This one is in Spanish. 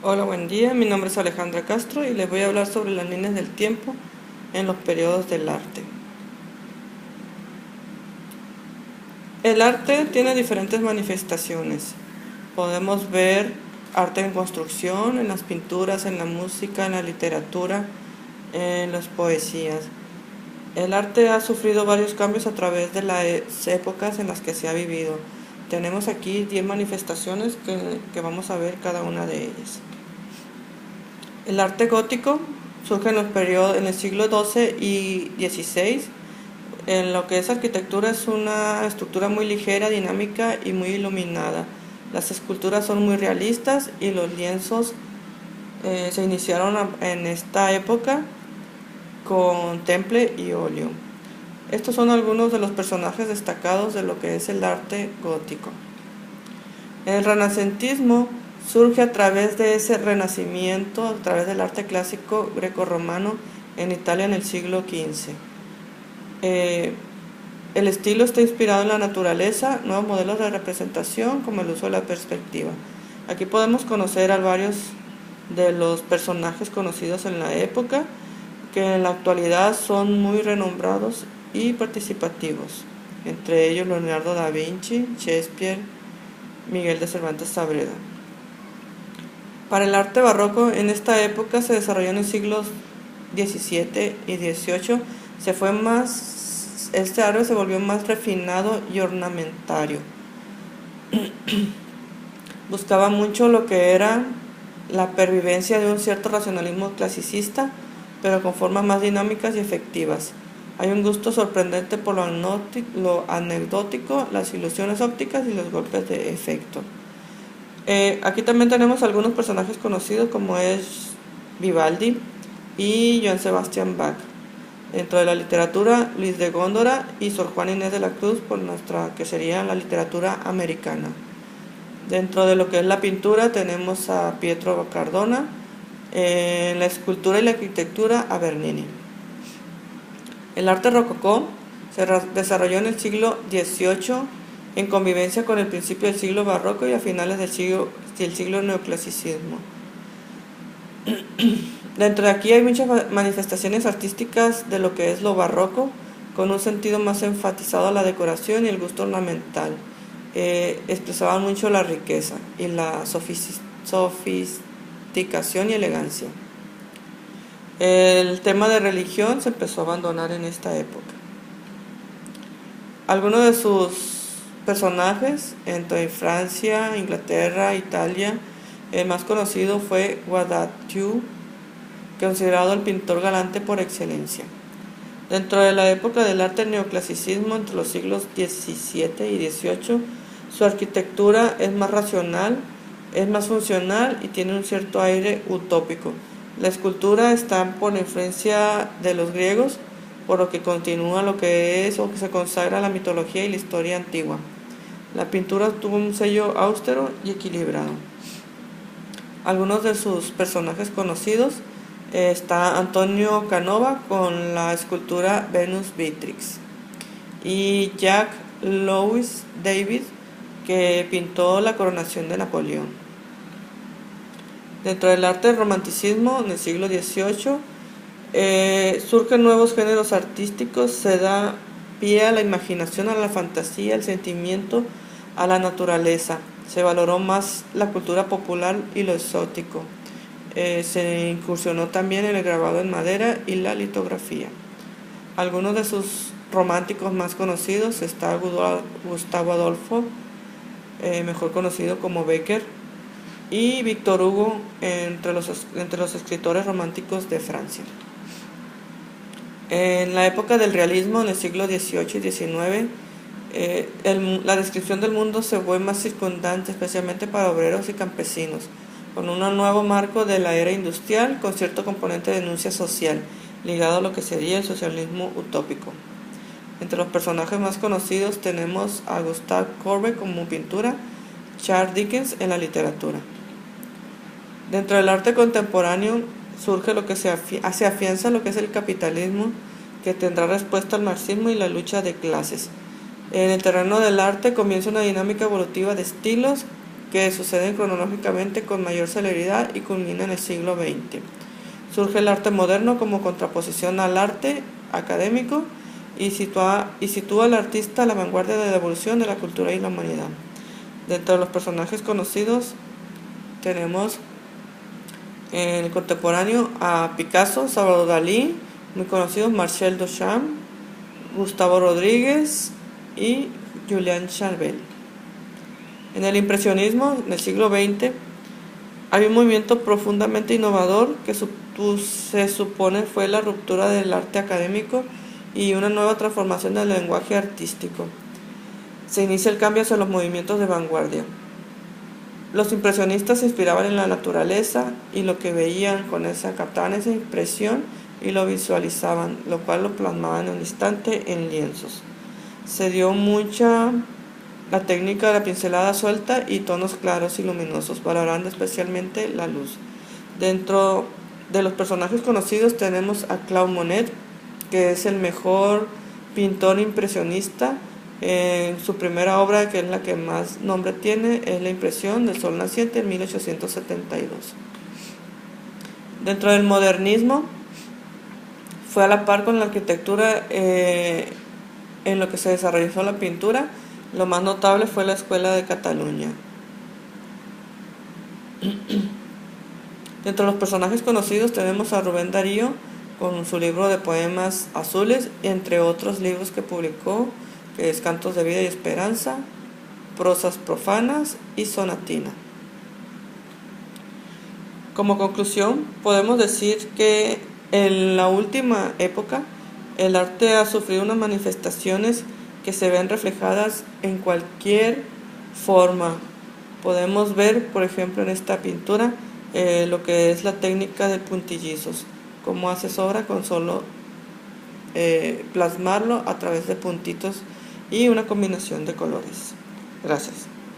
Hola, buen día. Mi nombre es Alejandra Castro y les voy a hablar sobre las líneas del tiempo en los periodos del arte. El arte tiene diferentes manifestaciones. Podemos ver arte en construcción, en las pinturas, en la música, en la literatura, en las poesías. El arte ha sufrido varios cambios a través de las épocas en las que se ha vivido. Tenemos aquí 10 manifestaciones que vamos a ver cada una de ellas. El arte gótico surge en el siglo XII y XVI. En lo que es arquitectura es una estructura muy ligera, dinámica y muy iluminada. Las esculturas son muy realistas y los lienzos se iniciaron en esta época con temple y óleo. Estos son algunos de los personajes destacados de lo que es el arte gótico. El renacentismo surge a través de ese renacimiento, a través del arte clásico grecorromano en Italia en el siglo XV. El estilo está inspirado en la naturaleza, nuevos modelos de representación como el uso de la perspectiva. Aquí podemos conocer a varios de los personajes conocidos en la época, que en la actualidad son muy renombrados y participativos, entre ellos Leonardo da Vinci, Shakespeare, Miguel de Cervantes Saavedra. Para el arte barroco, en esta época se desarrolló en los siglos XVII y XVIII. Este arte se volvió más refinado y ornamentario. Buscaba mucho lo que era la pervivencia de un cierto racionalismo clasicista, pero con formas más dinámicas y efectivas. Hay un gusto sorprendente por lo anecdótico, las ilusiones ópticas y los golpes de efecto. Aquí también tenemos algunos personajes conocidos como es Vivaldi y Johann Sebastian Bach. Dentro de la literatura, Luis de Góndora y Sor Juana Inés de la Cruz, por nuestra que sería la literatura americana. Dentro de lo que es la pintura tenemos a Pietro Cardona, en la escultura y la arquitectura a Bernini. El arte rococó se desarrolló en el siglo XVIII en convivencia con el principio del siglo barroco y a finales del siglo neoclasicismo. Dentro de aquí hay muchas manifestaciones artísticas de lo que es lo barroco, con un sentido más enfatizado a la decoración y el gusto ornamental. Expresaban mucho la riqueza y la sofisticación y elegancia. El tema de religión se empezó a abandonar en esta época. Algunos de sus personajes entre Francia, Inglaterra, Italia, el más conocido fue Guadagno, considerado el pintor galante por excelencia. Dentro de la época del arte neoclasicismo, entre los siglos XVII y XVIII, su arquitectura es más racional, es más funcional y tiene un cierto aire utópico. La escultura está por la influencia de los griegos, por lo que continúa lo que es o que se consagra a la mitología y la historia antigua. La pintura tuvo un sello austero y equilibrado. Algunos de sus personajes conocidos está Antonio Canova con la escultura Venus Beatrix y Jacques Louis David, que pintó la coronación de Napoleón. Dentro del arte del romanticismo en el siglo XVIII surgen nuevos géneros artísticos, se da pie a la imaginación, a la fantasía, al sentimiento, a la naturaleza. Se valoró más la cultura popular y lo exótico. Se incursionó también en el grabado en madera y la litografía. Algunos de sus románticos más conocidos está Gustavo Adolfo, mejor conocido como Becker, y Víctor Hugo entre los escritores románticos de Francia. En la época del realismo, en el siglo XVIII y XIX, la descripción del mundo se fue más circundante, especialmente para obreros y campesinos, con un nuevo marco de la era industrial, con cierto componente de denuncia social, ligado a lo que sería el socialismo utópico. Entre los personajes más conocidos tenemos a Gustave Courbet como pintura, Charles Dickens en la literatura. Dentro del arte contemporáneo surge lo que se afianza lo que es el capitalismo, que tendrá respuesta al marxismo y la lucha de clases. En el terreno del arte comienza una dinámica evolutiva de estilos que suceden cronológicamente con mayor celeridad y culmina en el siglo XX. Surge el arte moderno como contraposición al arte académico y sitúa al artista a la vanguardia de la evolución de la cultura y la humanidad. Dentro de los personajes conocidos tenemos en el contemporáneo a Picasso, Salvador Dalí, muy conocidos Marcel Duchamp, Gustavo Rodríguez y Julian Charbel. En el impresionismo del siglo XX hay un movimiento profundamente innovador que se supone fue la ruptura del arte académico y una nueva transformación del lenguaje artístico. Se inicia el cambio hacia los movimientos de vanguardia. Los impresionistas se inspiraban en la naturaleza y lo que veían captaban esa impresión y lo visualizaban, lo cual lo plasmaban en un instante en lienzos. Se dio mucha la técnica de la pincelada suelta y tonos claros y luminosos, valorando especialmente la luz. Dentro de los personajes conocidos tenemos a Claude Monet, que es el mejor pintor impresionista. Su primera obra, que es la que más nombre tiene, es La impresión del sol naciente en 1872. Dentro del modernismo fue a la par con la arquitectura en lo que se desarrolló la pintura. Lo más notable fue la Escuela de Cataluña. Dentro de los personajes conocidos tenemos a Rubén Darío con su libro de poemas azules, entre otros libros que publicó, que es Cantos de vida y esperanza, Prosas profanas y Sonatina. Como conclusión, podemos decir que en la última época el arte ha sufrido unas manifestaciones que se ven reflejadas en cualquier forma. Podemos ver, por ejemplo, en esta pintura lo que es la técnica de puntillizos, cómo hace sobra con solo plasmarlo a través de puntitos y una combinación de colores. Gracias.